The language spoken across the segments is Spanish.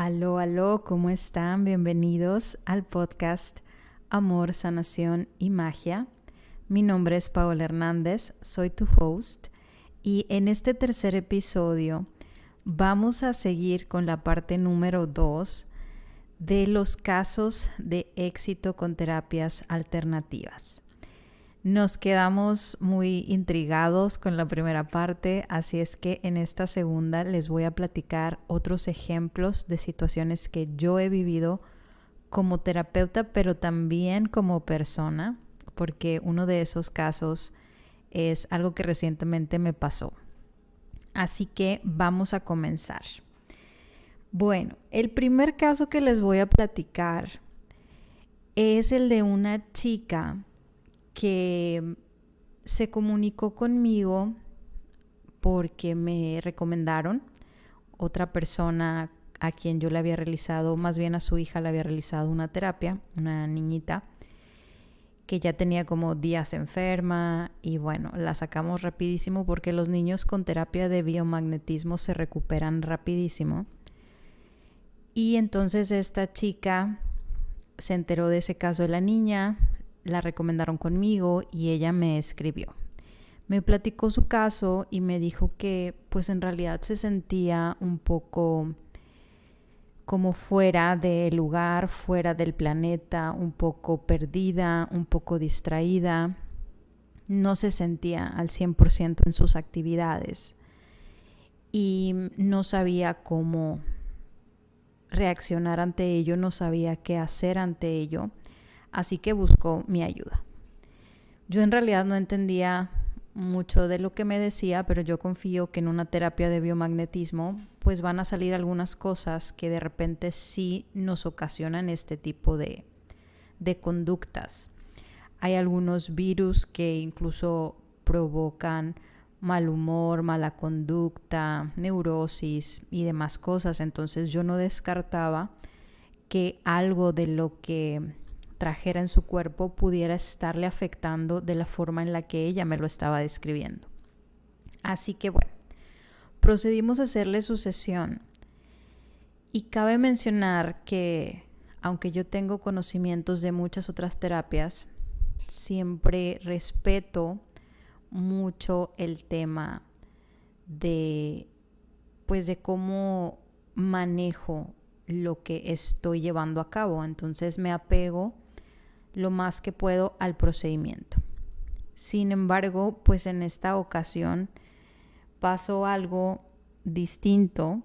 Aló, aló, ¿cómo están? Bienvenidos al podcast Amor, Sanación y Magia. Mi nombre es Paola Hernández, soy tu host y en este tercer episodio vamos a seguir con la parte número 2 de los casos de éxito con terapias alternativas. Nos quedamos muy intrigados con la primera parte, así es que en esta segunda les voy a platicar otros ejemplos de situaciones que yo he vivido como terapeuta, pero también como persona, porque uno de esos casos es algo que recientemente me pasó. Así que vamos a comenzar. Bueno, el primer caso que les voy a platicar es el de una chica que se comunicó conmigo porque me recomendaron otra persona a quien yo le había realizado, más bien a su hija le había realizado una terapia, una niñita que ya tenía como días enferma y bueno, la sacamos rapidísimo porque los niños con terapia de biomagnetismo se recuperan rapidísimo. Y entonces esta chica se enteró de ese caso de la niña, la recomendaron conmigo y ella me escribió. Me platicó su caso y me dijo que pues en realidad se sentía un poco como fuera del lugar, fuera del planeta, un poco perdida, un poco distraída. No se sentía al 100% en sus actividades y no sabía cómo reaccionar ante ello, no sabía qué hacer ante ello. Así que buscó mi ayuda. Yo en realidad no entendía mucho de lo que me decía, pero yo confío que en una terapia de biomagnetismo pues van a salir algunas cosas que de repente sí nos ocasionan este tipo de conductas. Hay algunos virus que incluso provocan mal humor, mala conducta, neurosis y demás cosas. Entonces yo no descartaba que algo de lo que trajera en su cuerpo pudiera estarle afectando de la forma en la que ella me lo estaba describiendo. Así que bueno, procedimos a hacerle su sesión y cabe mencionar que aunque yo tengo conocimientos de muchas otras terapias, siempre respeto mucho el tema de cómo manejo lo que estoy llevando a cabo. Entonces me apego lo más que puedo al procedimiento. Sin embargo, pues en esta ocasión pasó algo distinto,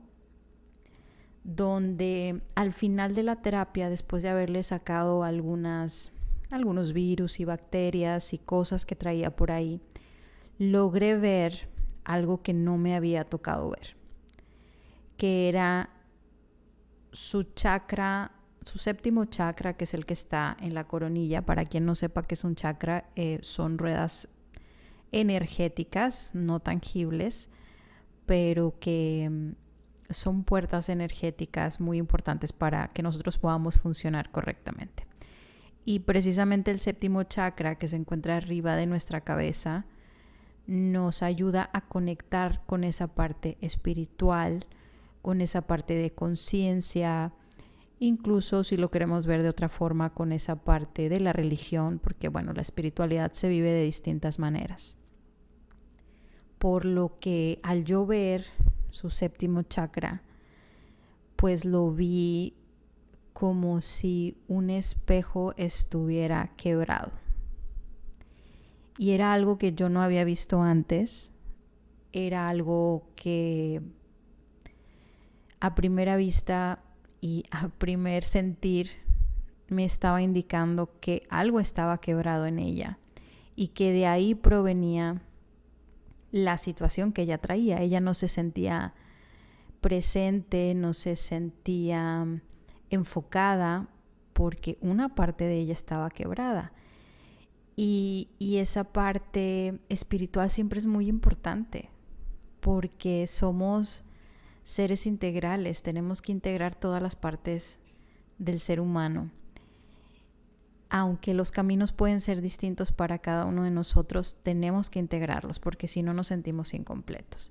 donde al final de la terapia, después de haberle sacado algunos virus y bacterias y cosas que traía por ahí, logré ver algo que no me había tocado ver, que era su chakra, su séptimo chakra, que es el que está en la coronilla. Para quien no sepa qué es un chakra, son ruedas energéticas, no tangibles, pero que son puertas energéticas muy importantes para que nosotros podamos funcionar correctamente. Y precisamente el séptimo chakra, que se encuentra arriba de nuestra cabeza, nos ayuda a conectar con esa parte espiritual, con esa parte de conciencia, incluso si lo queremos ver de otra forma, con esa parte de la religión, porque bueno, la espiritualidad se vive de distintas maneras. Por lo que al yo ver su séptimo chakra, pues lo vi como si un espejo estuviera quebrado. Y era algo que yo no había visto antes, era algo que a primera vista y a primer sentir me estaba indicando que algo estaba quebrado en ella y que de ahí provenía la situación que ella traía. Ella no se sentía presente, no se sentía enfocada porque una parte de ella estaba quebrada. Y esa parte espiritual siempre es muy importante porque somos seres integrales, tenemos que integrar todas las partes del ser humano. Aunque los caminos pueden ser distintos para cada uno de nosotros, tenemos que integrarlos porque si no nos sentimos incompletos.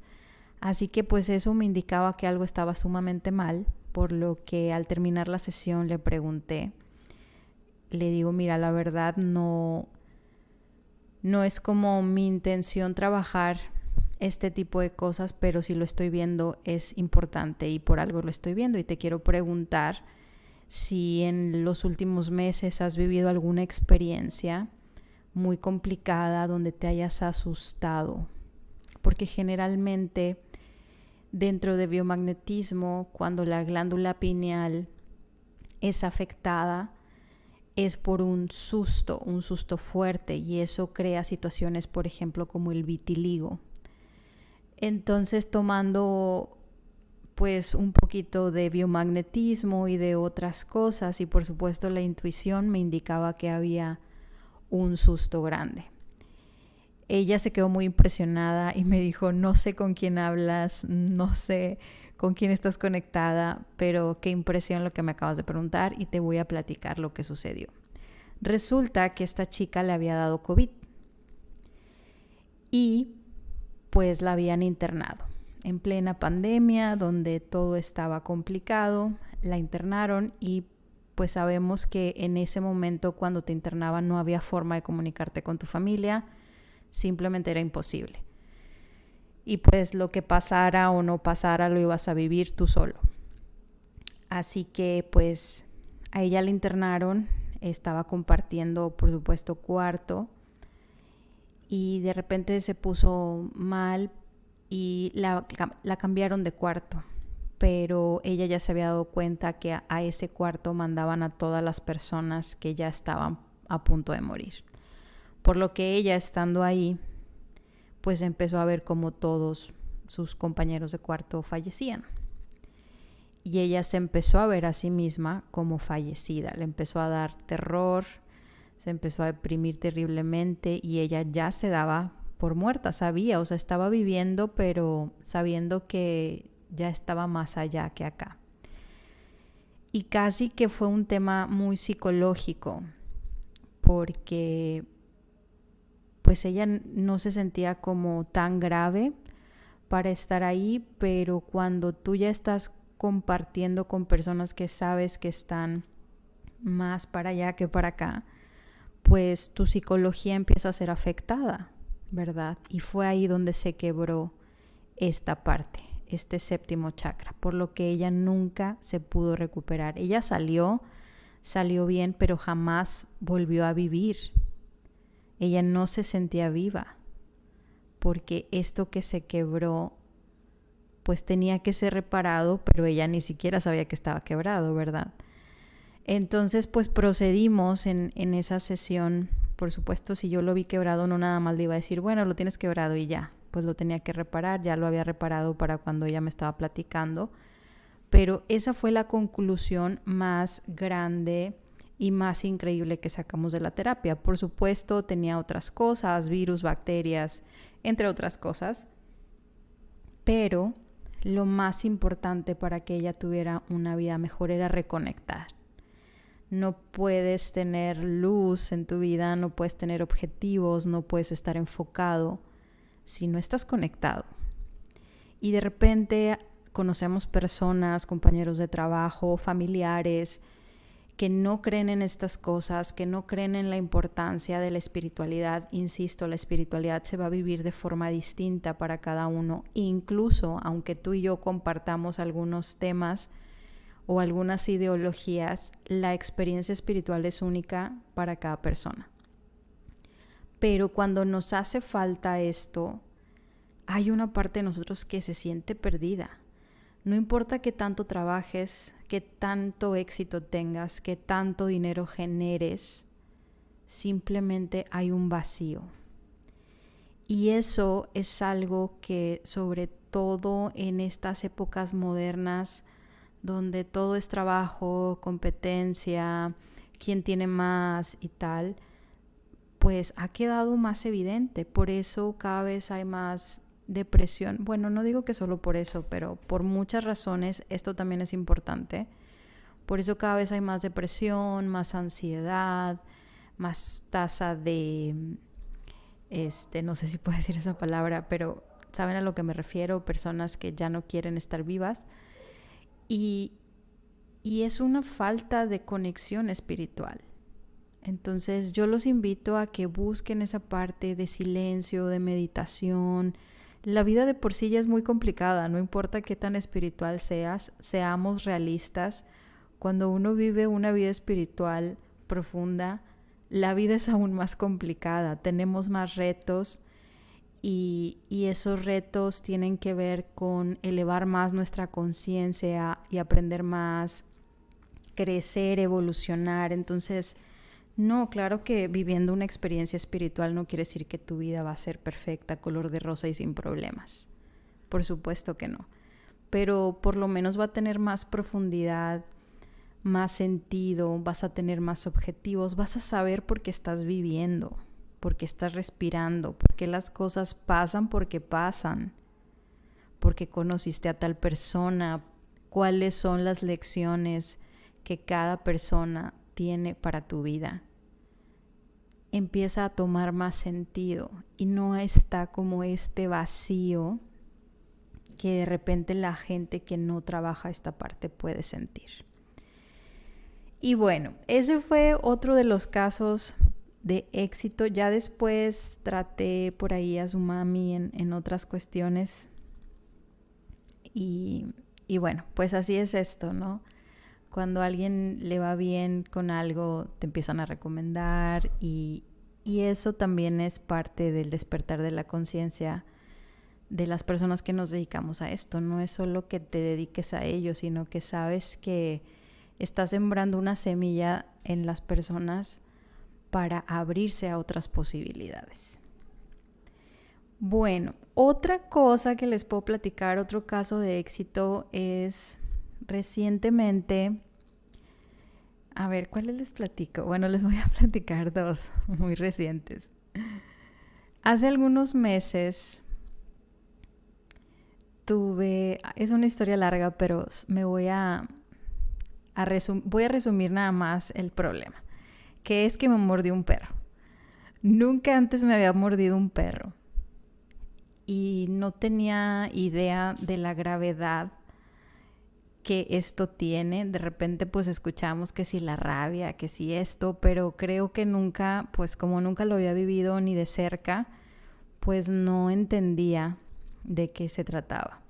Así que pues eso me indicaba que algo estaba sumamente mal por lo que al terminar la sesión le pregunté, le digo, mira, la verdad no es como mi intención trabajar este tipo de cosas, pero si lo estoy viendo es importante y por algo lo estoy viendo, y te quiero preguntar si en los últimos meses has vivido alguna experiencia muy complicada donde te hayas asustado, porque generalmente dentro de biomagnetismo, cuando la glándula pineal es afectada, es por un susto fuerte, y eso crea situaciones, por ejemplo, como el vitiligo. Entonces, tomando pues un poquito de biomagnetismo y de otras cosas, y por supuesto la intuición me indicaba que había un susto grande. Ella se quedó muy impresionada y me dijo, no sé con quién hablas, no sé con quién estás conectada, pero qué impresión lo que me acabas de preguntar, y te voy a platicar lo que sucedió. Resulta que esta chica le había dado COVID y pues la habían internado. En plena pandemia, donde todo estaba complicado, la internaron, y pues sabemos que en ese momento, cuando te internaban, no había forma de comunicarte con tu familia, simplemente era imposible. Y pues lo que pasara o no pasara lo ibas a vivir tú solo. Así que pues a ella la internaron, estaba compartiendo por supuesto cuarto, y de repente se puso mal y la cambiaron de cuarto, pero ella ya se había dado cuenta que a ese cuarto mandaban a todas las personas que ya estaban a punto de morir. Por lo que ella, estando ahí, pues empezó a ver cómo todos sus compañeros de cuarto fallecían. Y ella se empezó a ver a sí misma como fallecida. Le empezó a dar terror, se empezó a deprimir terriblemente, y ella ya se daba por muerta, sabía, o sea, estaba viviendo, pero sabiendo que ya estaba más allá que acá. Y casi que fue un tema muy psicológico, porque pues ella no se sentía como tan grave para estar ahí, pero cuando tú ya estás compartiendo con personas que sabes que están más para allá que para acá, pues tu psicología empieza a ser afectada, ¿verdad? Y fue ahí donde se quebró esta parte, este séptimo chakra, por lo que ella nunca se pudo recuperar. Ella salió bien, pero jamás volvió a vivir. Ella no se sentía viva, porque esto que se quebró, pues tenía que ser reparado, pero ella ni siquiera sabía que estaba quebrado, ¿verdad? Entonces, pues procedimos en esa sesión. Por supuesto, si yo lo vi quebrado, no nada más le iba a decir, bueno, lo tienes quebrado y ya. Pues lo tenía que reparar, ya lo había reparado para cuando ella me estaba platicando. Pero esa fue la conclusión más grande y más increíble que sacamos de la terapia. Por supuesto, tenía otras cosas, virus, bacterias, entre otras cosas. Pero lo más importante para que ella tuviera una vida mejor era reconectar. No puedes tener luz en tu vida, no puedes tener objetivos, no puedes estar enfocado si no estás conectado. Y de repente conocemos personas, compañeros de trabajo, familiares, que no creen en estas cosas, que no creen en la importancia de la espiritualidad. Insisto, la espiritualidad se va a vivir de forma distinta para cada uno, incluso aunque tú y yo compartamos algunos temas o algunas ideologías, la experiencia espiritual es única para cada persona. Pero cuando nos hace falta esto, hay una parte de nosotros que se siente perdida. No importa qué tanto trabajes, qué tanto éxito tengas, qué tanto dinero generes, simplemente hay un vacío. Y eso es algo que, sobre todo en estas épocas modernas, donde todo es trabajo, competencia, quién tiene más y tal, pues ha quedado más evidente. Por eso cada vez hay más depresión. Bueno, no digo que solo por eso, pero por muchas razones esto también es importante. Por eso cada vez hay más depresión, más ansiedad, más tasa de, no sé si puedo decir esa palabra, pero saben a lo que me refiero, personas que ya no quieren estar vivas. Y y es una falta de conexión espiritual. Entonces yo los invito a que busquen esa parte de silencio, de meditación. La vida de por sí ya es muy complicada, no importa qué tan espiritual seas, seamos realistas. Cuando uno vive una vida espiritual profunda, la vida es aún más complicada, tenemos más retos y esos retos tienen que ver con elevar más nuestra conciencia y aprender más, crecer, evolucionar. Entonces, no, claro que viviendo una experiencia espiritual no quiere decir que tu vida va a ser perfecta, color de rosa y sin problemas. Por supuesto que no. Pero por lo menos va a tener más profundidad, más sentido, vas a tener más objetivos, vas a saber por qué estás viviendo, por qué estás respirando, por qué las cosas pasan porque pasan, porque conociste a tal persona, cuáles son las lecciones que cada persona tiene para tu vida. Empieza a tomar más sentido y no está como este vacío que de repente la gente que no trabaja esta parte puede sentir. Y bueno, ese fue otro de los casos de éxito. Ya después traté por ahí a su mami en otras cuestiones y bueno, pues así es esto, ¿no? Cuando a alguien le va bien con algo, te empiezan a recomendar y eso también es parte del despertar de la conciencia de las personas que nos dedicamos a esto. No es solo que te dediques a ello, sino que sabes que estás sembrando una semilla en las personas para abrirse a otras posibilidades. Bueno, otra cosa que les puedo platicar, otro caso de éxito es recientemente, a ver, ¿cuáles les platico? Bueno, les voy a platicar dos muy recientes. Hace algunos meses es una historia larga, pero me voy a resumir nada más el problema, que es que me mordió un perro. Nunca antes me había mordido un perro y no tenía idea de la gravedad que esto tiene. De repente pues escuchamos que si la rabia, que si esto, pero creo que nunca, pues como nunca lo había vivido ni de cerca, pues no entendía de qué se trataba.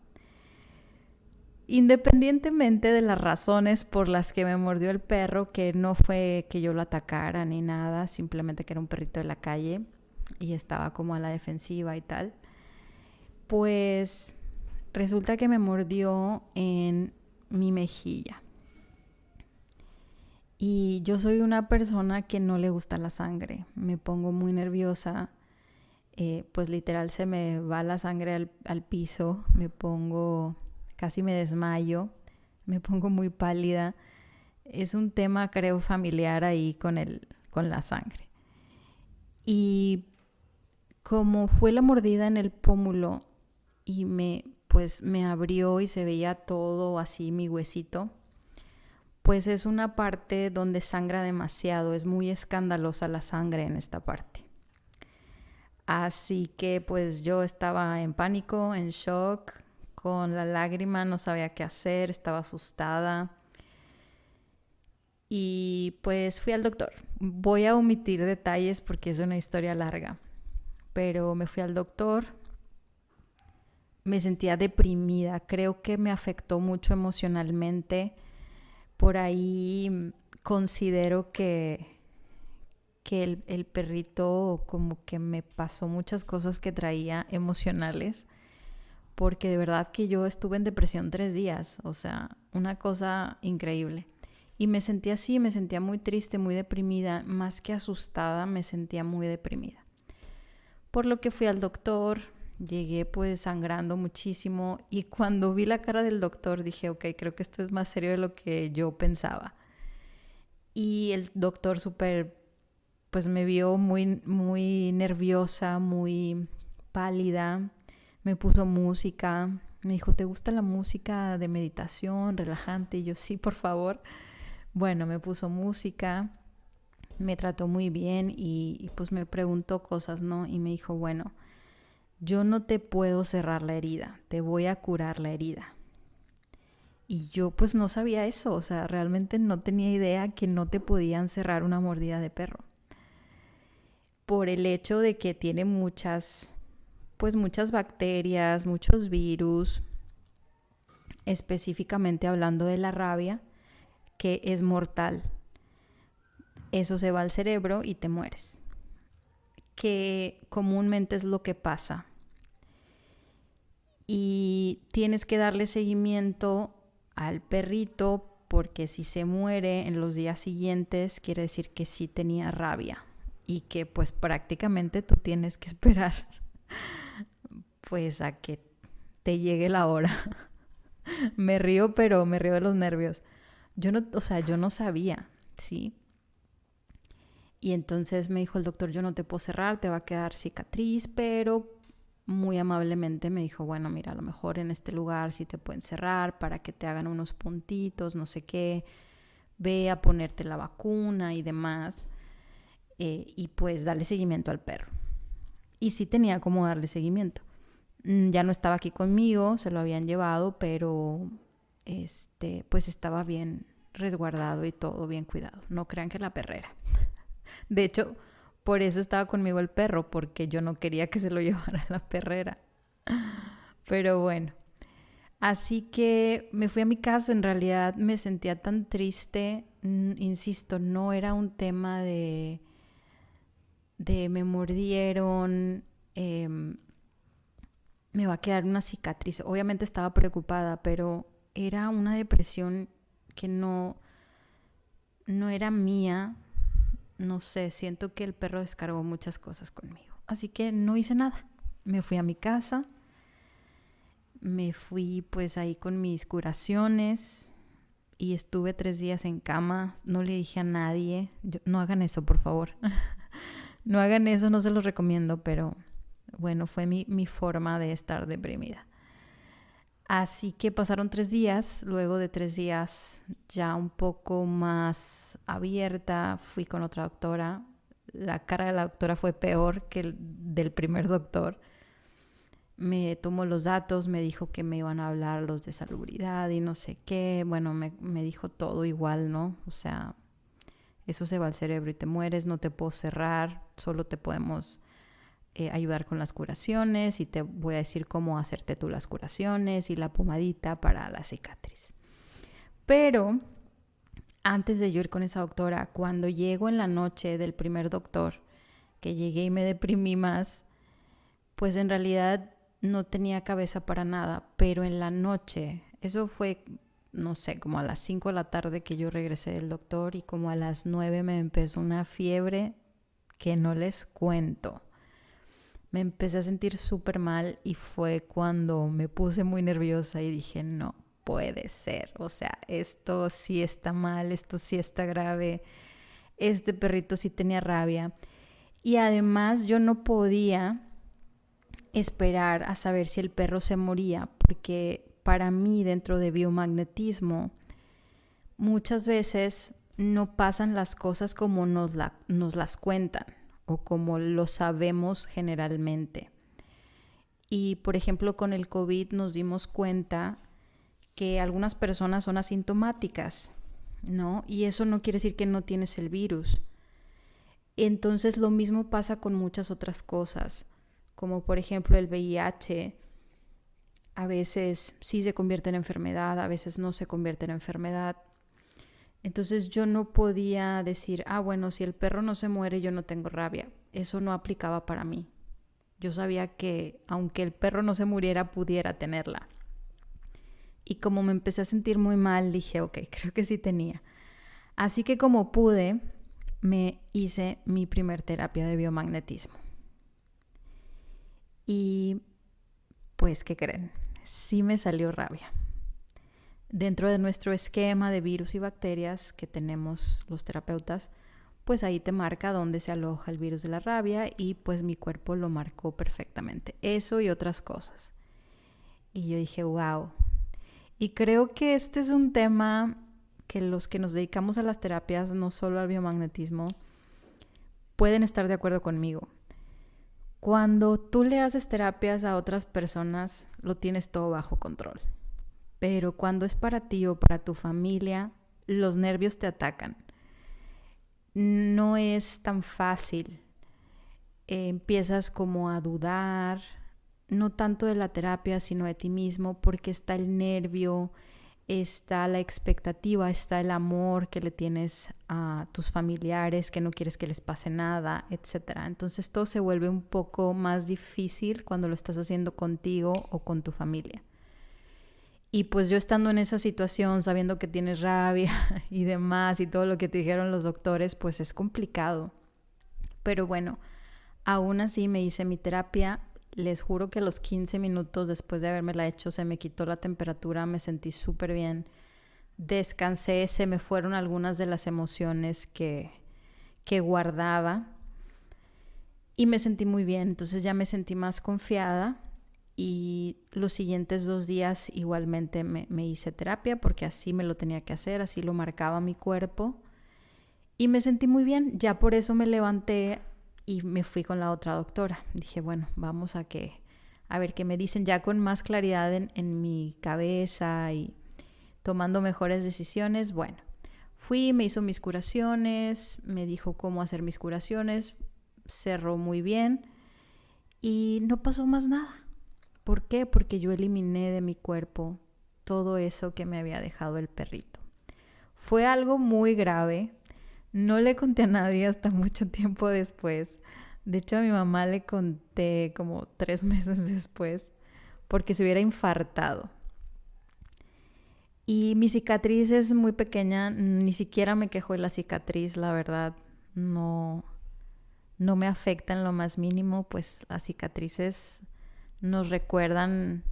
Independientemente de las razones por las que me mordió el perro, que no fue que yo lo atacara ni nada, simplemente que era un perrito de la calle y estaba como a la defensiva y tal, pues resulta que me mordió en mi mejilla. Y yo soy una persona que no le gusta la sangre, me pongo muy nerviosa, pues literal se me va la sangre al piso, casi me desmayo, me pongo muy pálida. Es un tema, creo, familiar ahí con la sangre. Y como fue la mordida en el pómulo y me abrió y se veía todo así mi huesito, pues es una parte donde sangra demasiado, es muy escandalosa la sangre en esta parte. Así que pues yo estaba en pánico, en shock, con la lágrima, no sabía qué hacer, estaba asustada. Y pues fui al doctor. Voy a omitir detalles porque es una historia larga. Pero me fui al doctor. Me sentía deprimida. Creo que me afectó mucho emocionalmente. Por ahí considero que el perrito como que me pasó muchas cosas que traía emocionales, porque de verdad que yo estuve en depresión 3 días, o sea, una cosa increíble. Y me sentía así, me sentía muy triste, muy deprimida, más que asustada, me sentía muy deprimida. Por lo que fui al doctor, llegué pues sangrando muchísimo y cuando vi la cara del doctor dije, ok, creo que esto es más serio de lo que yo pensaba. Y el doctor pues me vio muy, muy nerviosa, muy pálida, me puso música, me dijo, ¿te gusta la música de meditación, relajante? Y yo, sí, por favor. Bueno, me puso música, me trató muy bien y pues me preguntó cosas, ¿no? Y me dijo, bueno, yo no te puedo cerrar la herida, te voy a curar la herida. Y yo pues no sabía eso, o sea, realmente no tenía idea que no te podían cerrar una mordida de perro. Por el hecho de que tiene muchas bacterias, muchos virus, específicamente hablando de la rabia, que es mortal. Eso se va al cerebro y te mueres. Que comúnmente es lo que pasa. Y tienes que darle seguimiento al perrito porque si se muere en los días siguientes quiere decir que sí tenía rabia y que pues prácticamente tú tienes que esperar pues a que te llegue la hora. Me río, pero me río de los nervios. Yo no sabía, ¿sí? Y entonces me dijo el doctor, yo no te puedo cerrar, te va a quedar cicatriz, pero muy amablemente me dijo, bueno, mira, a lo mejor en este lugar sí te pueden cerrar para que te hagan unos puntitos, no sé qué, ve a ponerte la vacuna y demás, y pues darle seguimiento al perro. Y sí tenía como darle seguimiento. Ya no estaba aquí conmigo, se lo habían llevado, pero pues estaba bien resguardado y todo bien cuidado. No crean que la perrera. De hecho, por eso estaba conmigo el perro, porque yo no quería que se lo llevara la perrera. Pero bueno, así que me fui a mi casa. En realidad me sentía tan triste. Insisto, no era un tema de me mordieron, me va a quedar una cicatriz. Obviamente estaba preocupada, pero era una depresión que no era mía. No sé, siento que el perro descargó muchas cosas conmigo. Así que no hice nada. Me fui a mi casa. Me fui pues ahí con mis curaciones. Y estuve 3 días en cama. No le dije a nadie. No hagan eso, por favor. No hagan eso, no se los recomiendo. Pero bueno, fue mi forma de estar deprimida. Así que pasaron 3 días, luego de 3 días ya un poco más abierta, fui con otra doctora. La cara de la doctora fue peor que el del primer doctor. Me tomó los datos, me dijo que me iban a hablar los de salubridad y no sé qué. Bueno, me dijo todo igual, ¿no? O sea, eso se va al cerebro y te mueres, no te puedo cerrar, solo te podemos ayudar con las curaciones y te voy a decir cómo hacerte tú las curaciones y la pomadita para la cicatriz. Pero antes de yo ir con esa doctora, cuando llego en la noche del primer doctor, que llegué y me deprimí más, pues en realidad no tenía cabeza para nada, pero en la noche, eso fue, no sé, como a las 5 de la tarde que yo regresé del doctor y como a las 9 me empezó una fiebre que no les cuento. Me empecé a sentir súper mal y fue cuando me puse muy nerviosa y dije, no puede ser. O sea, esto sí está mal, esto sí está grave. Este perrito sí tenía rabia. Y además yo no podía esperar a saber si el perro se moría, porque para mí dentro de biomagnetismo muchas veces no pasan las cosas como nos las cuentan o como lo sabemos generalmente. Y por ejemplo con el COVID nos dimos cuenta que algunas personas son asintomáticas, ¿no? Y eso no quiere decir que no tienes el virus. Entonces lo mismo pasa con muchas otras cosas, como por ejemplo el VIH. A veces sí se convierte en enfermedad, a veces no se convierte en enfermedad. Entonces yo no podía decir, bueno, si el perro no se muere, yo no tengo rabia. Eso no aplicaba para mí. Yo sabía que aunque el perro no se muriera, pudiera tenerla. Y como me empecé a sentir muy mal, dije, ok, creo que sí tenía. Así que como pude, me hice mi primer terapia de biomagnetismo. Y pues, ¿qué creen? Sí me salió rabia. Dentro de nuestro esquema de virus y bacterias que tenemos los terapeutas, pues ahí te marca dónde se aloja el virus de la rabia y pues mi cuerpo lo marcó perfectamente. Eso y otras cosas. Y yo dije, wow. Y creo que este es un tema que los que nos dedicamos a las terapias, no solo al biomagnetismo, pueden estar de acuerdo conmigo. Cuando tú le haces terapias a otras personas, lo tienes todo bajo control. pero cuando es para ti o para tu familia, los nervios te atacan. No es tan fácil. Empiezas como a dudar, no tanto de la terapia, sino de ti mismo, porque está el nervio, está la expectativa, está el amor que le tienes a tus familiares, que no quieres que les pase nada, etc. Entonces todo se vuelve un poco más difícil cuando lo estás haciendo contigo o con tu familia. Y pues yo estando en esa situación, sabiendo que tienes rabia y demás, y todo lo que te dijeron los doctores, pues es complicado. Pero bueno, aún así me hice mi terapia. Les juro que a los 15 minutos después de habérmela hecho se me quitó la temperatura, me sentí súper bien, descansé, se me fueron algunas de las emociones que guardaba y me sentí muy bien. Entonces ya me sentí más confiada y los siguientes 2 días igualmente me hice terapia porque así me lo tenía que hacer, así lo marcaba mi cuerpo y me sentí muy bien. Ya por eso me levanté y me fui con la otra doctora. Dije, bueno, vamos a ver qué me dicen, ya con más claridad en mi cabeza y tomando mejores decisiones. Bueno, fui, me hizo mis curaciones, me dijo cómo hacer mis curaciones, cerró muy bien y no pasó más nada. ¿Por qué? Porque yo eliminé de mi cuerpo todo eso que me había dejado el perrito. Fue algo muy grave. No le conté a nadie hasta mucho tiempo después. De hecho, a mi mamá le conté como 3 meses después porque se hubiera infartado. Y mi cicatriz es muy pequeña, ni siquiera me quejo de la cicatriz, la verdad. No me afecta en lo más mínimo, pues las cicatrices nos recuerdan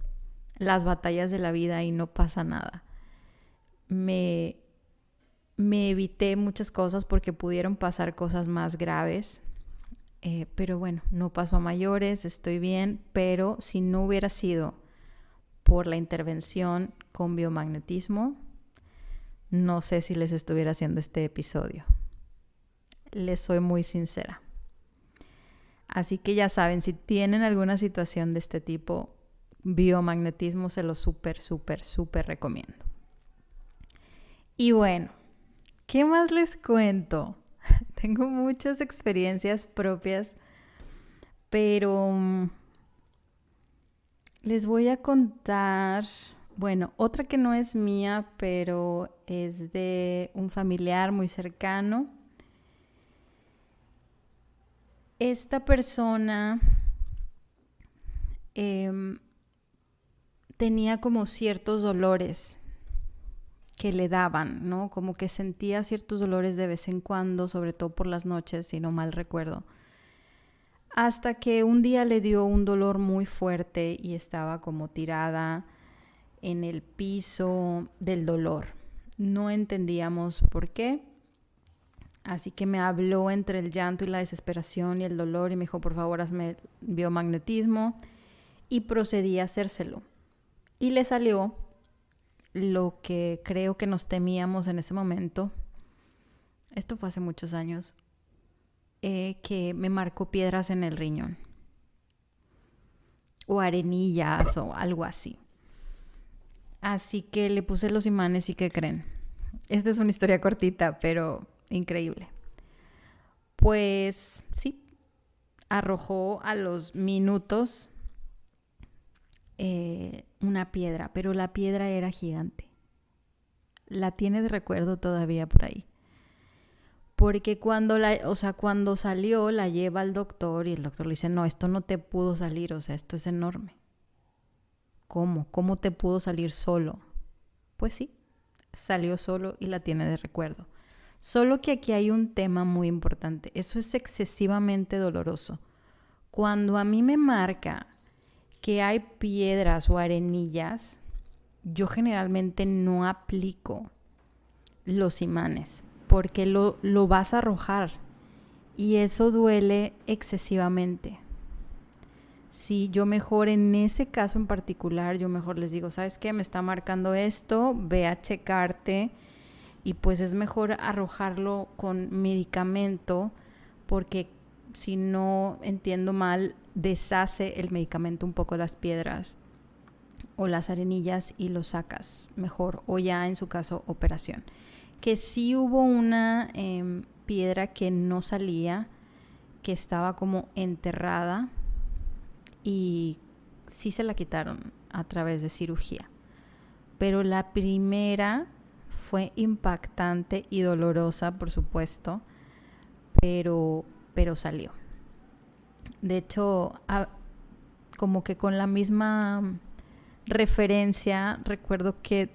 las batallas de la vida y no pasa nada. Me evité muchas cosas porque pudieron pasar cosas más graves, pero bueno, no pasó a mayores, estoy bien, pero si no hubiera sido por la intervención con biomagnetismo, no sé si les estuviera haciendo este episodio. Les soy muy sincera. Así que ya saben, si tienen alguna situación de este tipo, biomagnetismo se lo súper recomiendo. Y bueno, ¿qué más les cuento? Tengo muchas experiencias propias, pero les voy a contar, bueno, otra que no es mía, pero es de un familiar muy cercano. Esta persona tenía como ciertos dolores que le daban, ¿no? Como que sentía ciertos dolores de vez en cuando, sobre todo por las noches, si no mal recuerdo. Hasta que un día le dio un dolor muy fuerte y estaba como tirada en el piso del dolor. No entendíamos por qué. Así que me habló entre el llanto y la desesperación y el dolor y me dijo, por favor, hazme biomagnetismo. Y procedí a hacérselo. Y le salió lo que creo que nos temíamos en ese momento. Esto fue hace muchos años. Que me marcó piedras en el riñón. O arenillas o algo así. Así que le puse los imanes y ¿qué creen? Esta es una historia cortita, pero increíble. Pues sí, arrojó a los minutos una piedra, pero la piedra era gigante. La tiene de recuerdo todavía por ahí. Porque cuando salió, la lleva al doctor y el doctor le dice, no, esto no te pudo salir, o sea, esto es enorme. ¿Cómo? ¿Cómo te pudo salir solo? Pues sí, salió solo y la tiene de recuerdo. Solo que aquí hay un tema muy importante. Eso es excesivamente doloroso. Cuando a mí me marca que hay piedras o arenillas, yo generalmente no aplico los imanes porque lo vas a arrojar y eso duele excesivamente. Si yo mejor en ese caso en particular, yo mejor les digo, ¿sabes qué? Me está marcando esto, ve a checarte. Y pues es mejor arrojarlo con medicamento porque si no entiendo mal, deshace el medicamento un poco las piedras o las arenillas y lo sacas mejor, o ya en su caso operación. Que sí hubo una piedra que no salía, que estaba como enterrada y sí se la quitaron a través de cirugía. Pero la primera fue impactante y dolorosa, por supuesto, pero salió. De hecho, como que con la misma referencia, recuerdo que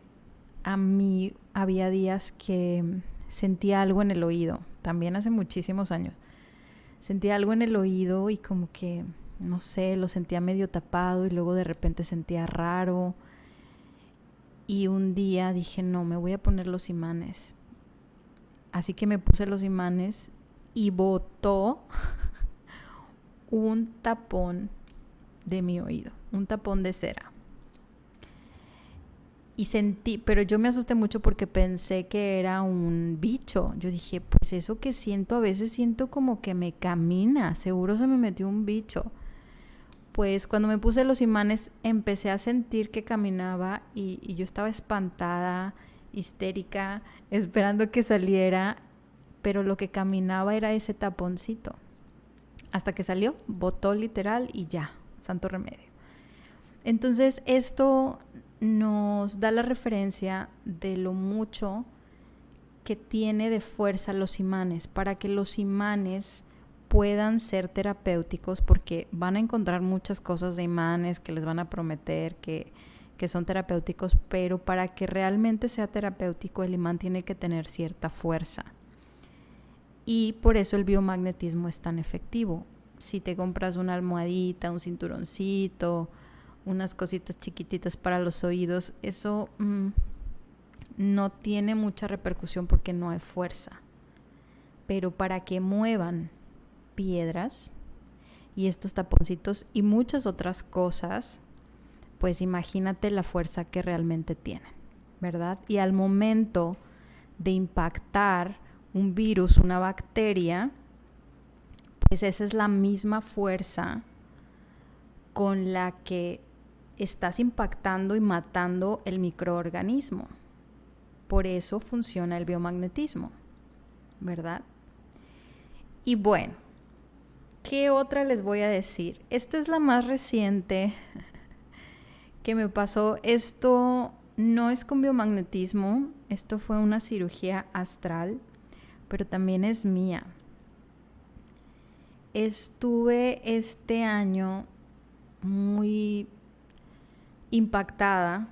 a mí había días que sentía algo en el oído, también hace muchísimos años. Sentía algo en el oído y como que, no sé, lo sentía medio tapado y luego de repente sentía raro. Y un día dije, no, me voy a poner los imanes. Así que me puse los imanes y botó un tapón de mi oído, un tapón de cera. Y sentí, pero yo me asusté mucho porque pensé que era un bicho. Yo dije, pues eso que siento, a veces siento como que me camina, seguro se me metió un bicho. Pues cuando me puse los imanes empecé a sentir que caminaba y yo estaba espantada, histérica, esperando que saliera, pero lo que caminaba era ese taponcito. Hasta que salió, botó literal y ya, santo remedio. Entonces esto nos da la referencia de lo mucho que tiene de fuerza los imanes, para que los imanes puedan ser terapéuticos, porque van a encontrar muchas cosas de imanes que les van a prometer que son terapéuticos, pero para que realmente sea terapéutico el imán tiene que tener cierta fuerza. Y por eso el biomagnetismo es tan efectivo. Si te compras una almohadita, un cinturoncito, unas cositas chiquititas para los oídos, eso no tiene mucha repercusión porque no hay fuerza. Pero para que muevan piedras y estos taponcitos y muchas otras cosas, pues imagínate la fuerza que realmente tienen, ¿verdad? Y al momento de impactar un virus, una bacteria, pues esa es la misma fuerza con la que estás impactando y matando el microorganismo. Por eso funciona el biomagnetismo, ¿verdad? Y bueno, ¿qué otra les voy a decir? Esta es la más reciente que me pasó. Esto no es con biomagnetismo, esto fue una cirugía astral, pero también es mía. Estuve este año muy impactada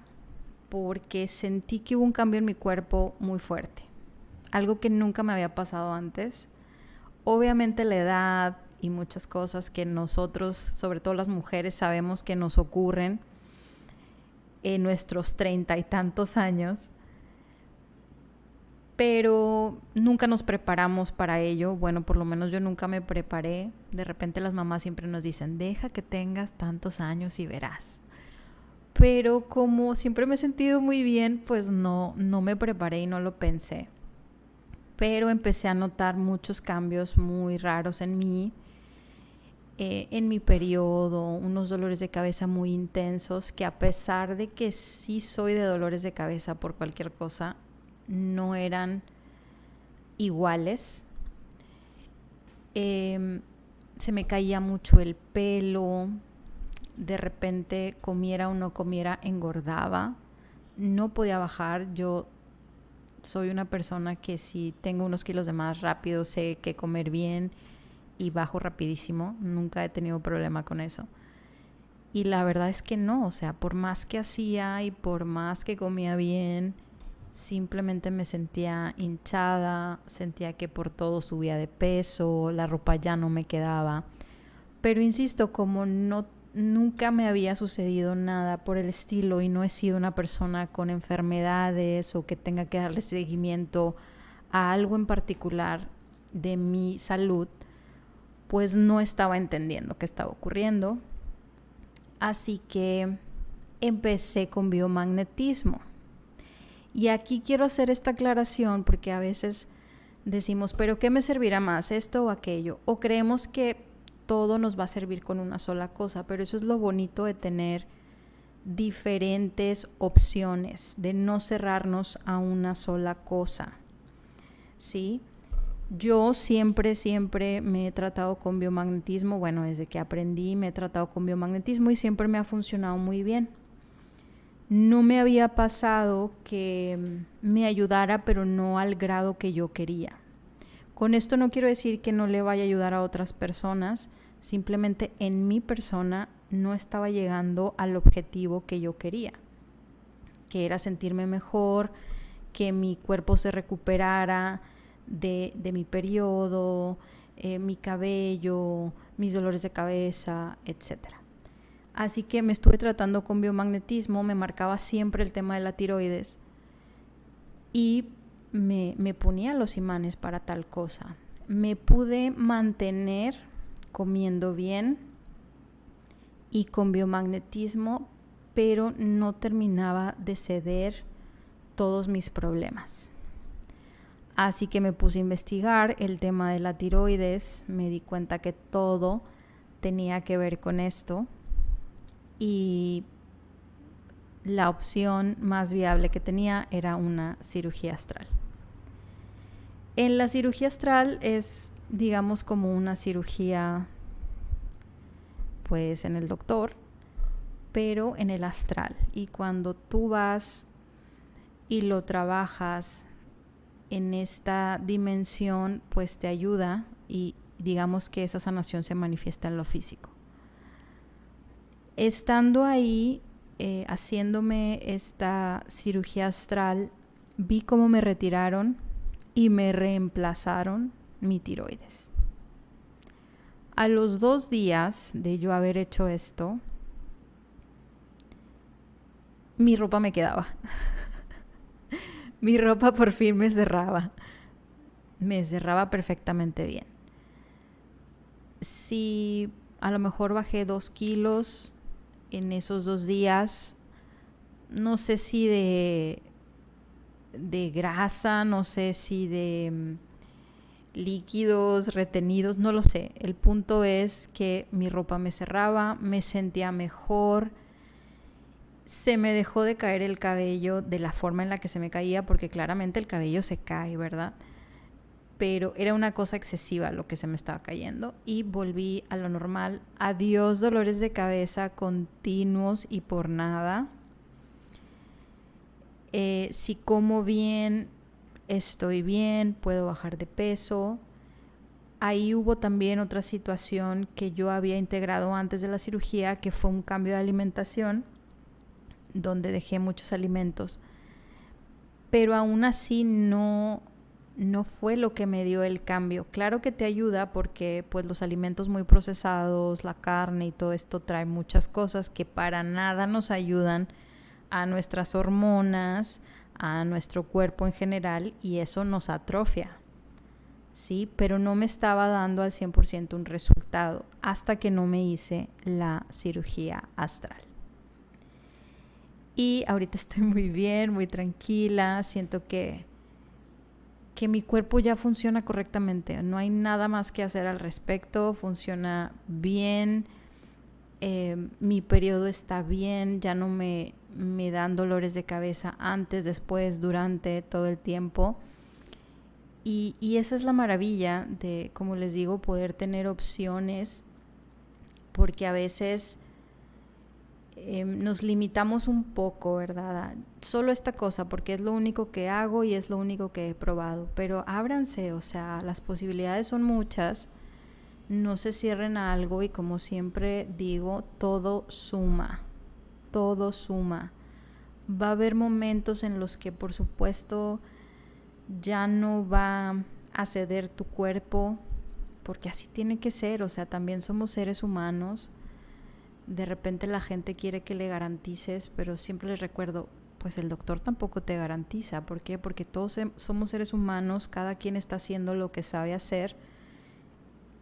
porque sentí que hubo un cambio en mi cuerpo muy fuerte, algo que nunca me había pasado antes. Obviamente la edad y muchas cosas que nosotros, sobre todo las mujeres, sabemos que nos ocurren en nuestros 30 y tantos años, pero nunca nos preparamos para ello. Bueno, por lo menos yo nunca me preparé. De repente las mamás siempre nos dicen, deja que tengas tantos años y verás. Pero como siempre me he sentido muy bien, pues no me preparé y no lo pensé. Pero empecé a notar muchos cambios muy raros en mí, en mi periodo, unos dolores de cabeza muy intensos, que a pesar de que sí soy de dolores de cabeza por cualquier cosa, no eran iguales. Se me caía mucho el pelo, de repente comiera o no comiera engordaba, no podía bajar. Yo soy una persona que si tengo unos kilos de más rápido sé que comer bien y bajo rapidísimo, nunca he tenido problema con eso. Y la verdad es que no, o sea, por más que hacía y por más que comía bien, simplemente me sentía hinchada, sentía que por todo subía de peso, la ropa ya no me quedaba. Pero insisto, como nunca me había sucedido nada por el estilo y no he sido una persona con enfermedades o que tenga que darle seguimiento a algo en particular de mi salud, pues no estaba entendiendo qué estaba ocurriendo. Así que empecé con biomagnetismo. Y aquí quiero hacer esta aclaración porque a veces decimos, ¿pero qué me servirá más, esto o aquello? O creemos que todo nos va a servir con una sola cosa, pero eso es lo bonito de tener diferentes opciones, de no cerrarnos a una sola cosa, ¿sí? Yo siempre me he tratado con biomagnetismo, bueno, desde que aprendí me he tratado con biomagnetismo y siempre me ha funcionado muy bien. No me había pasado que me ayudara, pero no al grado que yo quería. Con esto no quiero decir que no le vaya a ayudar a otras personas, simplemente en mi persona no estaba llegando al objetivo que yo quería, que era sentirme mejor, que mi cuerpo se recuperara de mi periodo, mi cabello, mis dolores de cabeza, etc. Así que me estuve tratando con biomagnetismo, me marcaba siempre el tema de la tiroides y me ponía los imanes para tal cosa. Me pude mantener comiendo bien y con biomagnetismo, pero no terminaba de ceder todos mis problemas. Así que me puse a investigar el tema de la tiroides, me di cuenta que todo tenía que ver con esto y la opción más viable que tenía era una cirugía astral. En la cirugía astral es, digamos, como una cirugía pues en el doctor, pero en el astral. Y cuando tú vas y lo trabajas en esta dimensión, pues te ayuda y digamos que esa sanación se manifiesta en lo físico. Estando ahí, haciéndome esta cirugía astral, vi cómo me retiraron y me reemplazaron mi tiroides. A los 2 días de yo haber hecho esto, mi ropa me quedaba. Mi ropa por fin me cerraba. Me cerraba perfectamente bien. Si a lo mejor bajé 2 kilos en esos 2 días, no sé si de grasa, no sé si de líquidos retenidos, no lo sé. El punto es que mi ropa me cerraba, me sentía mejor. Se me dejó de caer el cabello de la forma en la que se me caía, porque claramente el cabello se cae, ¿verdad? Pero era una cosa excesiva lo que se me estaba cayendo y volví a lo normal. Adiós dolores de cabeza continuos y por nada. Si como bien, estoy bien, puedo bajar de peso. Ahí hubo también otra situación que yo había integrado antes de la cirugía, que fue un cambio de alimentación, donde dejé muchos alimentos. Pero aún así no fue lo que me dio el cambio. Claro que te ayuda porque pues los alimentos muy procesados, la carne y todo esto trae muchas cosas que para nada nos ayudan a nuestras hormonas, a nuestro cuerpo en general, y eso nos atrofia, ¿sí? Pero no me estaba dando al 100% un resultado hasta que no me hice la cirugía astral. Y ahorita estoy muy bien, muy tranquila, siento que mi cuerpo ya funciona correctamente, no hay nada más que hacer al respecto, funciona bien, mi periodo está bien, ya no me dan dolores de cabeza antes, después, durante, todo el tiempo. Y esa es la maravilla de, como les digo, poder tener opciones, porque a veces nos limitamos un poco, ¿verdad? Solo esta cosa, porque es lo único que hago y es lo único que he probado. Pero ábranse, o sea, las posibilidades son muchas. No se cierren a algo y, como siempre digo, todo suma. Todo suma. Va a haber momentos en los que, por supuesto, ya no va a ceder tu cuerpo, porque así tiene que ser. O sea, también somos seres humanos. De repente la gente quiere que le garantices, pero siempre les recuerdo, pues el doctor tampoco te garantiza. ¿Por qué? Porque todos somos seres humanos, cada quien está haciendo lo que sabe hacer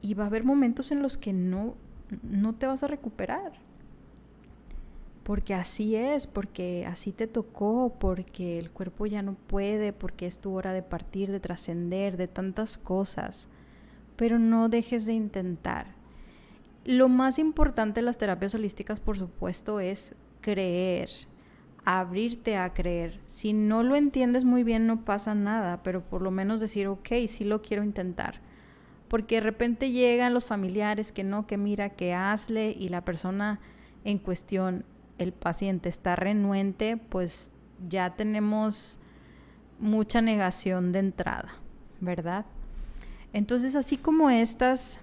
y va a haber momentos en los que no te vas a recuperar. Porque así es, porque así te tocó, porque el cuerpo ya no puede, porque es tu hora de partir, de trascender, de tantas cosas. Pero no dejes de intentar. Lo más importante de las terapias holísticas, por supuesto, es creer, abrirte a creer. Si no lo entiendes muy bien, no pasa nada, pero por lo menos decir, ok, sí lo quiero intentar. Porque de repente llegan los familiares que no, que mira, que hazle, y la persona en cuestión, el paciente, está renuente, pues ya tenemos mucha negación de entrada, ¿verdad? Entonces, así como estos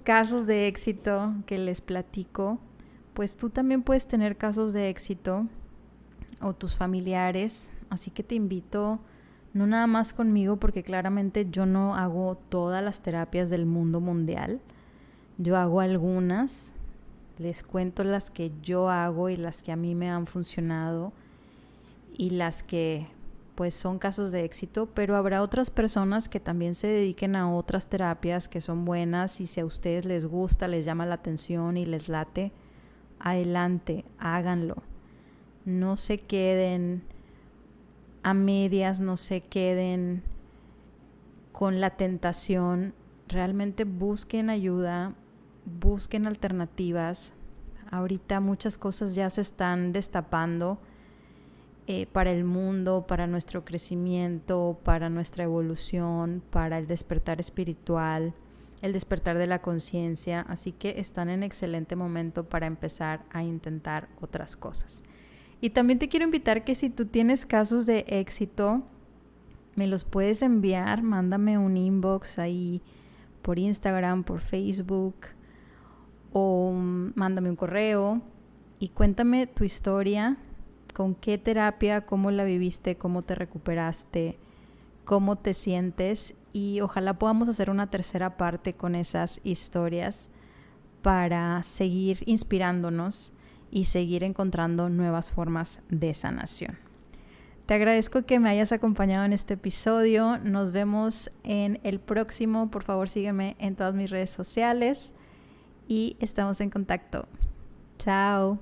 casos de éxito que les platico, pues tú también puedes tener casos de éxito o tus familiares. Así que te invito, no nada más conmigo, porque claramente yo no hago todas las terapias del mundo mundial. Yo hago algunas, les cuento las que yo hago y las que a mí me han funcionado y las que pues son casos de éxito, pero habrá otras personas que también se dediquen a otras terapias que son buenas, y si a ustedes les gusta, les llama la atención y les late, adelante, háganlo. No se queden a medias, no se queden con la tentación. Realmente busquen ayuda, busquen alternativas. Ahorita muchas cosas ya se están destapando para el mundo, para nuestro crecimiento, para nuestra evolución, para el despertar espiritual, el despertar de la conciencia. Así que están en excelente momento para empezar a intentar otras cosas. Y también te quiero invitar que si tú tienes casos de éxito, me los puedes enviar. Mándame un inbox ahí por Instagram, por Facebook, o mándame un correo y cuéntame tu historia. ¿Con qué terapia? ¿Cómo la viviste? ¿Cómo te recuperaste? ¿Cómo te sientes? Y ojalá podamos hacer una tercera parte con esas historias para seguir inspirándonos y seguir encontrando nuevas formas de sanación. Te agradezco que me hayas acompañado en este episodio. Nos vemos en el próximo. Por favor, sígueme en todas mis redes sociales y estamos en contacto. Chao.